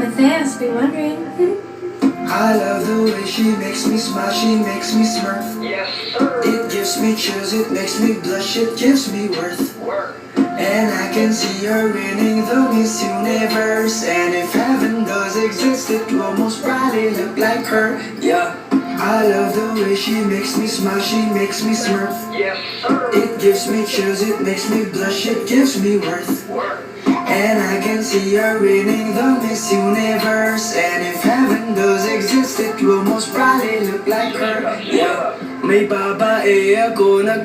my fans be wondering. I love the way she makes me smile, she makes me smirk. Yes, sir. It gives me chills, it makes me blush, it gives me worth. And I can see her winning the Miss Universe. And if heaven does exist, it will most probably look like her. Yeah. I love the way she makes me smile, she makes me smirk. Yes, sir. It gives me chills, it makes me blush, it gives me worth. And I can see her winning the Miss Universe. And if heaven does exist, it will most probably look like her. Yeah. May babae ako na